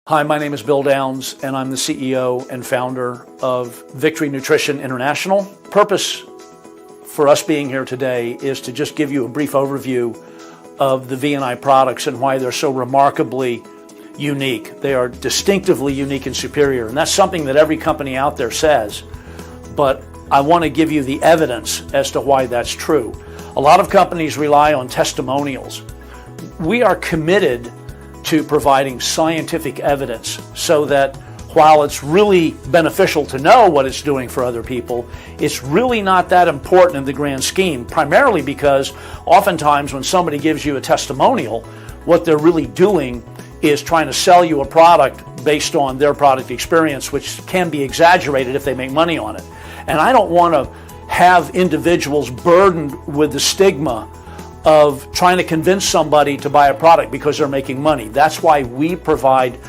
Hi, my name is Bill Downs, and I'm the CEO and founder of Victory Nutrition International. Purpose for us being here today is to just give you a brief overview of the V&I products and why they're so remarkably unique. They are distinctively unique and superior, and that's something that every company out there says, but I want to give you the evidence as to why that's true. A lot of companies rely on testimonials. We are committed to providing scientific evidence so that while it's really beneficial to know what it's doing for other people, it's really not that important in the grand scheme, primarily because oftentimes when somebody gives you a testimonial, what they're really doing is trying to sell you a product based on their product experience, which can be exaggerated if they make money on it. And I don't want to have individuals burdened with the stigma of trying to convince somebody to buy a product because they're making money. That's why we provide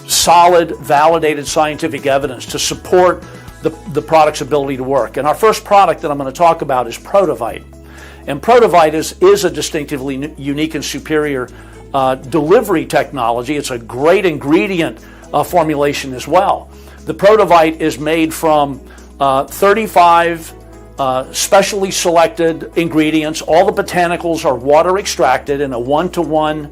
solid, validated scientific evidence to support the product's ability to work. And our first product that I'm going to talk about is Protovite. And Protovite is a distinctively unique and superior delivery technology. It's a great ingredient formulation as well. The Protovite is made from 35 specially selected ingredients. All the botanicals are water extracted in a 1-to-1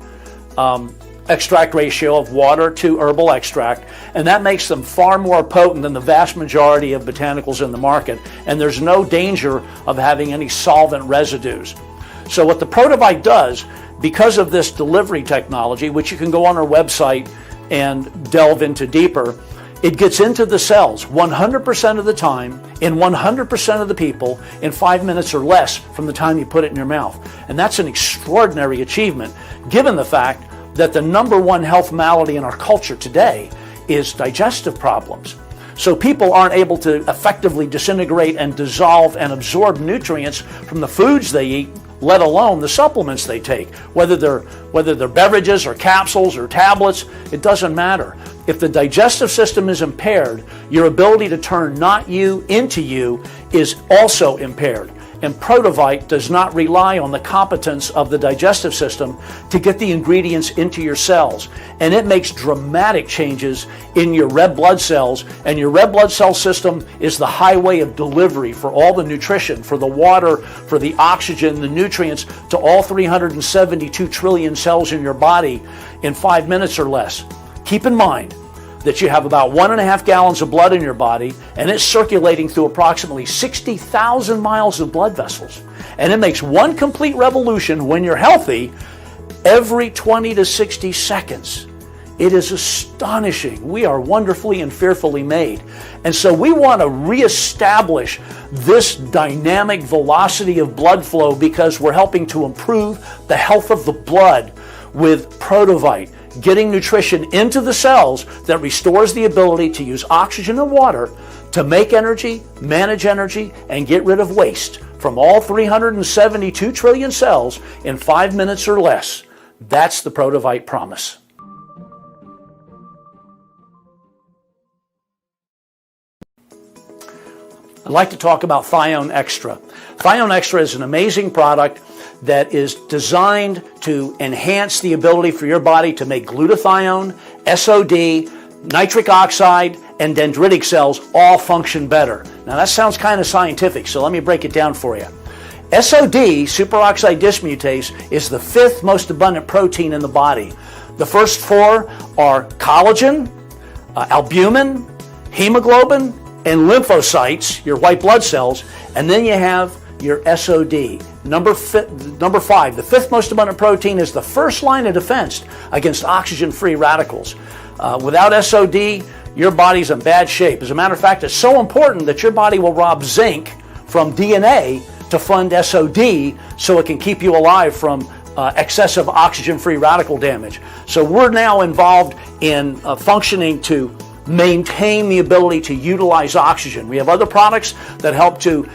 extract ratio of water to herbal extract, and that makes them far more potent than the vast majority of botanicals in the market, and there's no danger of having any solvent residues. So what the Protovite does, because of this delivery technology, which you can go on our website and delve into deeper, it gets into the cells 100% of the time, in 100% of the people, in 5 minutes or less from the time you put it in your mouth. And that's an extraordinary achievement, given the fact that the number one health malady in our culture today is digestive problems. So people aren't able to effectively disintegrate and dissolve and absorb nutrients from the foods they eat, let alone the supplements they take. Whether they're beverages or capsules or tablets, it doesn't matter. If the digestive system is impaired, your ability to turn not you into you is also impaired. And Protovite does not rely on the competence of the digestive system to get the ingredients into your cells. And it makes dramatic changes in your red blood cells. And your red blood cell system is the highway of delivery for all the nutrition, for the water, for the oxygen, the nutrients to all 372 trillion cells in your body in 5 minutes or less. Keep in mind that you have about 1.5 gallons of blood in your body, and it's circulating through approximately 60,000 miles of blood vessels. And it makes one complete revolution when you're healthy every 20 to 60 seconds. It is astonishing. We are wonderfully and fearfully made. And so we want to reestablish this dynamic velocity of blood flow because we're helping to improve the health of the blood with Protovite, getting nutrition into the cells that restores the ability to use oxygen and water to make energy, manage energy, and get rid of waste from all 372 trillion cells in 5 minutes or less. That's the Protovite promise. I'd like to talk about Thione Extra. Thione Extra is an amazing product that is designed to enhance the ability for your body to make glutathione, SOD, nitric oxide, and dendritic cells all function better. Now that sounds kind of scientific, so let me break it down for you. SOD, superoxide dismutase, is the 5th most abundant protein in the body. The first 4 are collagen, albumin, hemoglobin, and lymphocytes, your white blood cells, and then you have your SOD. Number 5, the 5th most abundant protein, is the first line of defense against oxygen-free radicals. Without SOD, your body's in bad shape. As a matter of fact, it's so important that your body will rob zinc from DNA to fund SOD so it can keep you alive from excessive oxygen-free radical damage. So we're now involved in functioning to maintain the ability to utilize oxygen. We have other products that help to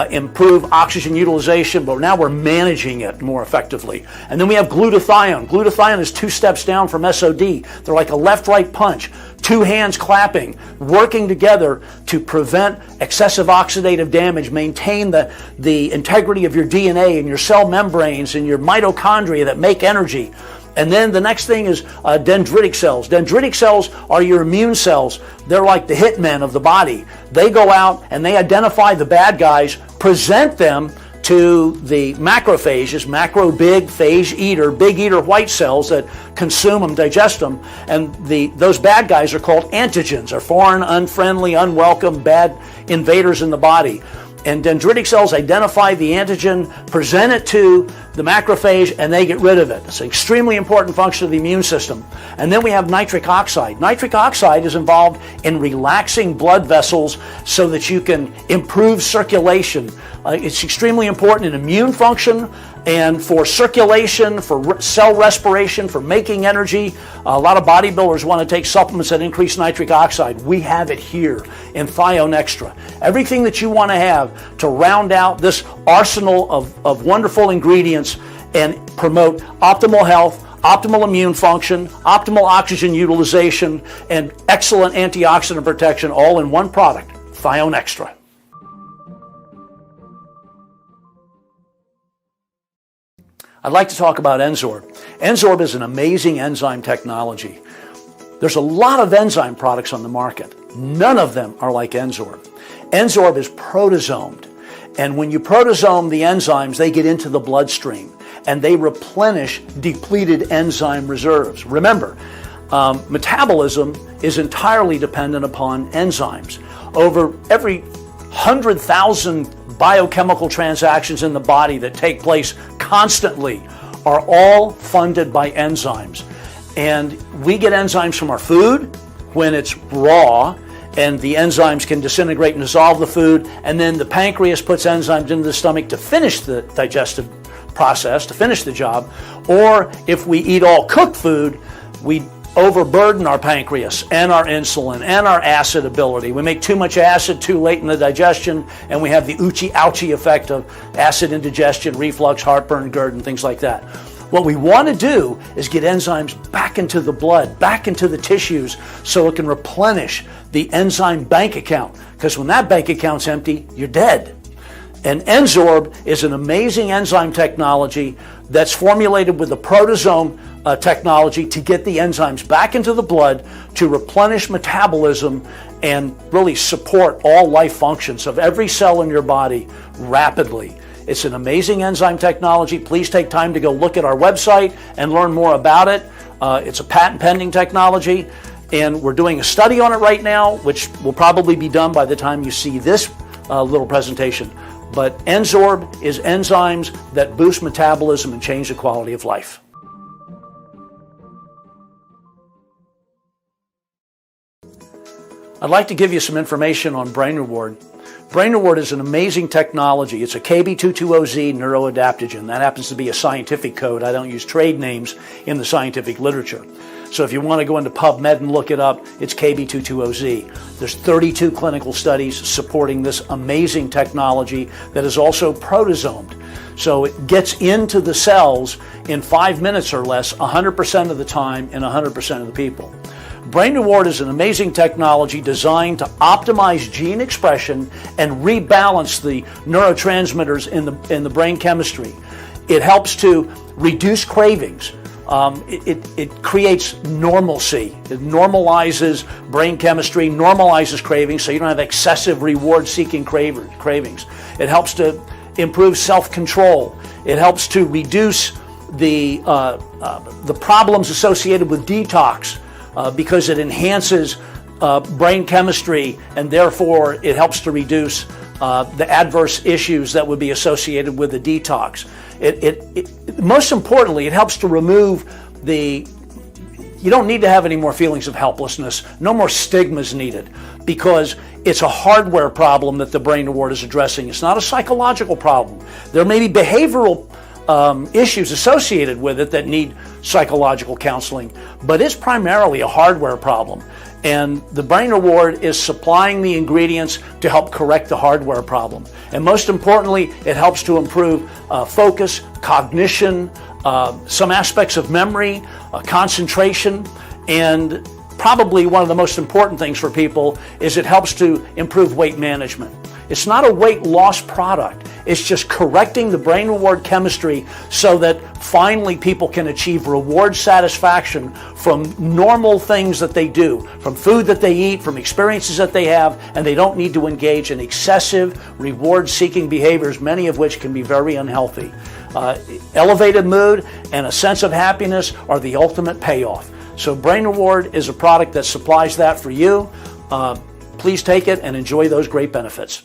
improve oxygen utilization, but now we're managing it more effectively. And then we have glutathione. Glutathione is 2 steps down from SOD. They're like a left-right punch, 2 hands clapping, working together to prevent excessive oxidative damage, maintain the integrity of your DNA and your cell membranes and your mitochondria that make energy. And then the next thing is dendritic cells. Dendritic cells are your immune cells. They're like the hitmen of the body. They go out and they identify the bad guys, present them to the macrophages, macro big phage eater, big eater white cells that consume them, digest them, and those bad guys are called antigens, are foreign, unfriendly, unwelcome, bad invaders in the body. And dendritic cells identify the antigen, present it to the macrophage, and they get rid of it. It's an extremely important function of the immune system. And then we have nitric oxide. Nitric oxide is involved in relaxing blood vessels so that you can improve circulation. It's extremely important in immune function and for circulation, for cell respiration, for making energy. A lot of bodybuilders want to take supplements that increase nitric oxide. We have it here in Thione Extra. Everything that you want to have to round out this arsenal of wonderful ingredients and promote optimal health, optimal immune function, optimal oxygen utilization, and excellent antioxidant protection, all in one product, Thione Extra. I'd like to talk about Enzorb. Enzorb is an amazing enzyme technology. There's a lot of enzyme products on the market. None of them are like Enzorb. Enzorb is protosomed. And when you protosome the enzymes, they get into the bloodstream and they replenish depleted enzyme reserves. Remember, metabolism is entirely dependent upon enzymes. Over every 100,000 biochemical transactions in the body that take place constantly are all funded by enzymes. And we get enzymes from our food when it's raw, and the enzymes can disintegrate and dissolve the food, and then the pancreas puts enzymes into the stomach to finish the digestive process, to finish the job. Or if we eat all cooked food, we overburden our pancreas and our insulin and our acid ability. We make too much acid too late in the digestion, and we have the ouchie effect of acid indigestion, reflux, heartburn, GERD, and things like that. What we want to do is get enzymes back into the blood, back into the tissues, so it can replenish the enzyme bank account. Because when that bank account's empty, you're dead. And Enzorb is an amazing enzyme technology that's formulated with the proteasome technology to get the enzymes back into the blood to replenish metabolism and really support all life functions of every cell in your body rapidly. It's an amazing enzyme technology. Please take time to go look at our website and learn more about it. It's a patent pending technology, and we're doing a study on it right now, which will probably be done by the time you see this little presentation. But Enzorb is enzymes that boost metabolism and change the quality of life. I'd like to give you some information on Brain Reward. Brain Reward is an amazing technology. It's a KB220Z neuroadaptogen. That happens to be a scientific code. I don't use trade names in the scientific literature. So if you want to go into PubMed and look it up, it's KB220Z. There's 32 clinical studies supporting this amazing technology that is also protosomed. So it gets into the cells in 5 minutes or less, 100% of the time in 100% of the people. Brain Reward is an amazing technology designed to optimize gene expression and rebalance the neurotransmitters in the brain chemistry. It helps to reduce cravings. It creates normalcy. It normalizes brain chemistry, normalizes cravings, so you don't have excessive reward-seeking cravings. It helps to improve self-control. It helps to reduce the problems associated with detox because it enhances brain chemistry, and therefore it helps to reduce the adverse issues that would be associated with the detox. Most importantly, it helps to remove you don't need to have any more feelings of helplessness. No more stigmas needed, because it's a hardware problem that the Brain Reward is addressing. It's not a psychological problem. There may be behavioral issues associated with it that need psychological counseling, but it's primarily a hardware problem. And the Brain Reward is supplying the ingredients to help correct the hardware problem. And most importantly, it helps to improve focus, cognition, some aspects of memory, concentration, and probably one of the most important things for people is it helps to improve weight management. It's not a weight loss product. It's just correcting the brain reward chemistry so that finally people can achieve reward satisfaction from normal things that they do, from food that they eat, from experiences that they have, and they don't need to engage in excessive reward-seeking behaviors, many of which can be very unhealthy. Elevated mood and a sense of happiness are the ultimate payoff. So Brain Reward is a product that supplies that for you. Please take it and enjoy those great benefits.